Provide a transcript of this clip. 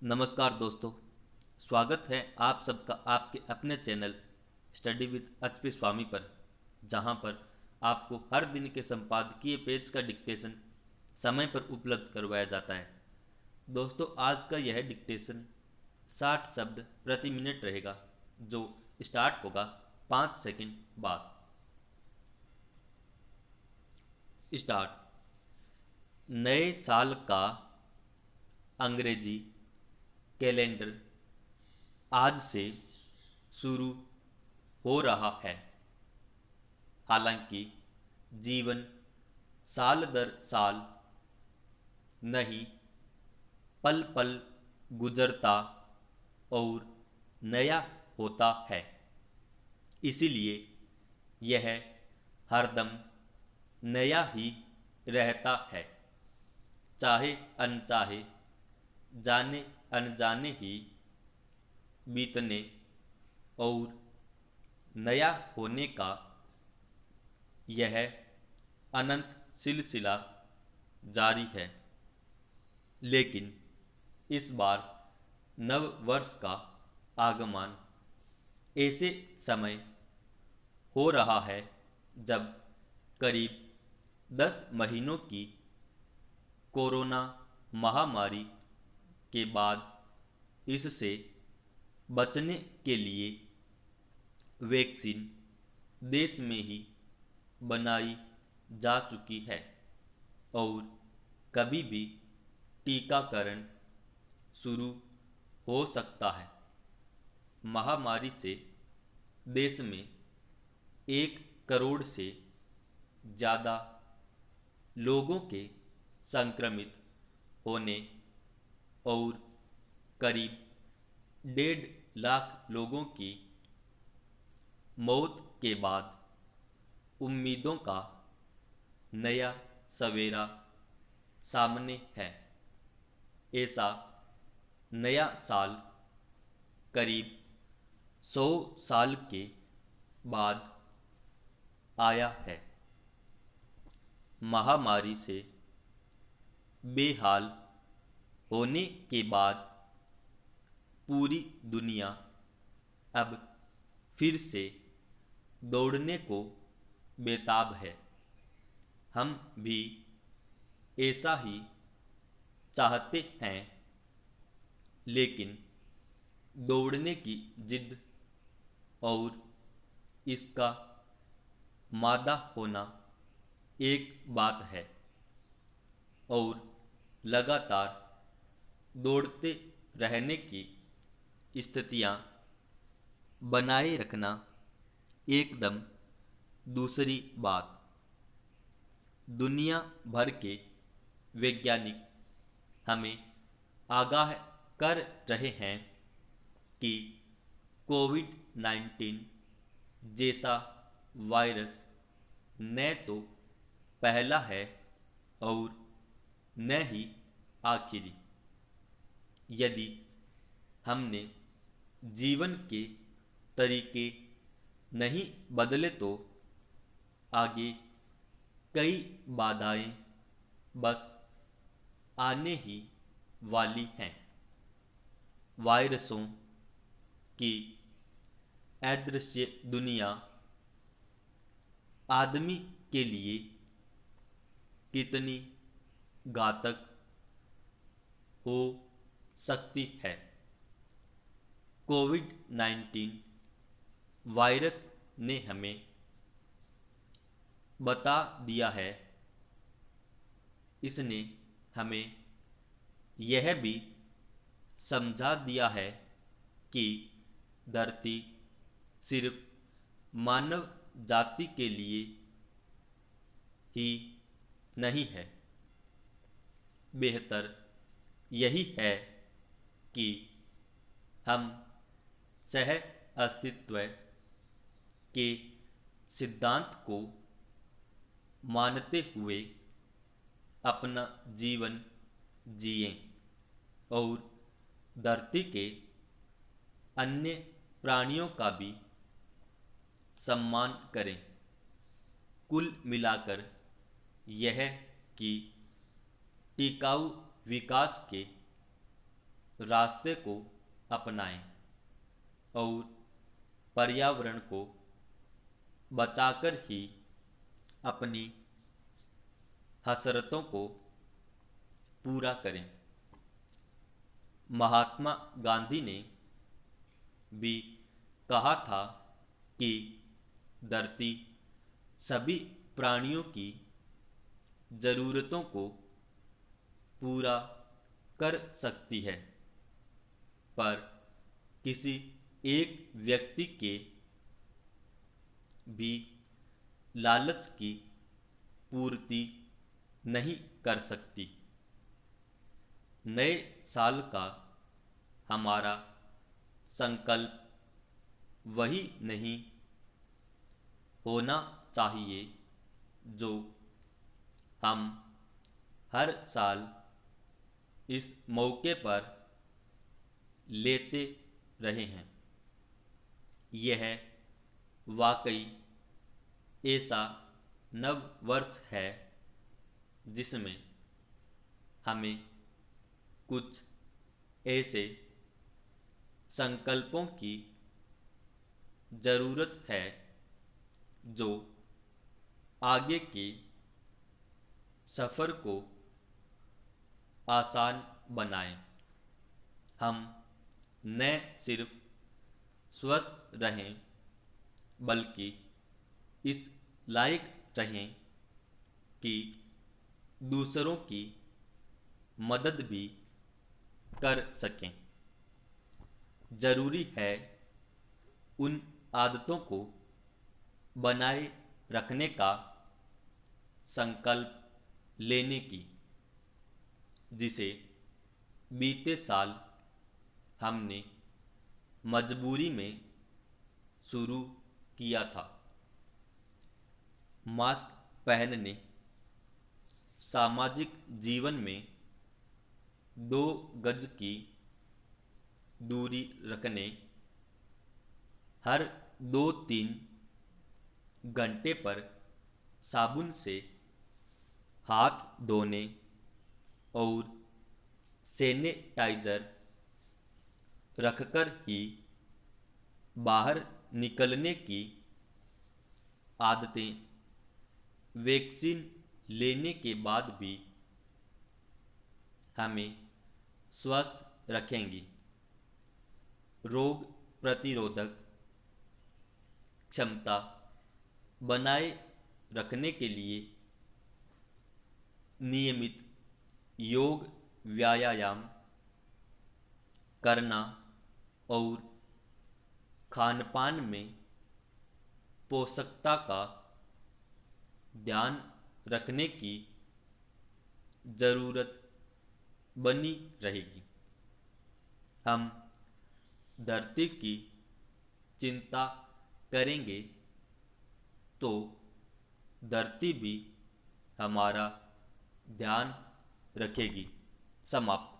नमस्कार दोस्तों। स्वागत है आप सबका आपके अपने चैनल स्टडी विद एचपी स्वामी पर, जहां पर आपको हर दिन के संपादकीय पेज का डिक्टेशन समय पर उपलब्ध करवाया जाता है। दोस्तों, आज का यह डिक्टेशन 60 शब्द प्रति मिनट रहेगा, जो स्टार्ट होगा 5 सेकंड बाद। स्टार्ट। नए साल का अंग्रेजी कैलेंडर आज से शुरू हो रहा है। हालांकि जीवन साल दर साल नहीं, पल पल गुजरता और नया होता है। इसीलिए यह हरदम नया ही रहता है, चाहे अनचाहे, जाने अनजाने ही बीतने और नया होने का यह अनंत सिलसिला जारी है। लेकिन इस बार नव वर्ष का आगमन ऐसे समय हो रहा है जब करीब 10 महीनों की कोरोना महामारी के बाद इससे बचने के लिए वैक्सीन देश में ही बनाई जा चुकी है और कभी भी टीकाकरण शुरू हो सकता है। महामारी से देश में 1 करोड़ से ज़्यादा लोगों के संक्रमित होने और करीब 1.5 लाख लोगों की मौत के बाद उम्मीदों का नया सवेरा सामने है। ऐसा नया साल करीब 100 साल के बाद आया है। महामारी से बेहाल होने के बाद पूरी दुनिया अब फिर से दौड़ने को बेताब है। हम भी ऐसा ही चाहते हैं, लेकिन दौड़ने की जिद और इसका मादा होना एक बात है, और लगातार दौड़ते रहने की स्थितियां बनाए रखना एकदम दूसरी बात। दुनिया भर के वैज्ञानिक हमें आगाह कर रहे हैं कि कोविड-19 जैसा वायरस न तो पहला है और न ही आखिरी। यदि हमने जीवन के तरीके नहीं बदले तो आगे कई बाधाएं बस आने ही वाली हैं। वायरसों की अदृश्य दुनिया आदमी के लिए कितनी घातक हो सकती है। कोविड-19 वायरस ने हमें बता दिया है। इसने हमें यह भी समझा दिया है कि धरती सिर्फ मानव जाति के लिए ही नहीं है। बेहतर यही है कि हम सह अस्तित्व के सिद्धांत को मानते हुए अपना जीवन जिएं और धरती के अन्य प्राणियों का भी सम्मान करें। कुल मिलाकर यह कि टिकाऊ विकास के रास्ते को अपनाएं और पर्यावरण को बचाकर ही अपनी हसरतों को पूरा करें। महात्मा गांधी ने भी कहा था कि धरती सभी प्राणियों की ज़रूरतों को पूरा कर सकती है, पर किसी एक व्यक्ति के भी लालच की पूर्ति नहीं कर सकती। नए साल का हमारा संकल्प वही नहीं होना चाहिए जो हम हर साल इस मौके पर लेते रहे हैं। यह वाकई ऐसा नव वर्ष है जिसमें हमें कुछ ऐसे संकल्पों की ज़रूरत है जो आगे के सफ़र को आसान बनाएं। हम न सिर्फ स्वस्थ रहें बल्कि इस लायक रहें कि दूसरों की मदद भी कर सकें। ज़रूरी है उन आदतों को बनाए रखने का संकल्प लेने की जिसे बीते साल हमने मजबूरी में शुरू किया था। मास्क पहनने, सामाजिक जीवन में 2 गज की दूरी रखने, हर 2-3 घंटे पर साबुन से हाथ धोने और सैनिटाइज़र रखकर ही बाहर निकलने की आदतें वैक्सीन लेने के बाद भी हमें स्वस्थ रखेंगी। रोग प्रतिरोधक क्षमता बनाए रखने के लिए नियमित योग व्यायाम करना और खानपान में पोषकता का ध्यान रखने की ज़रूरत बनी रहेगी। हम धरती की चिंता करेंगे तो धरती भी हमारा ध्यान रखेगी। समाप्त।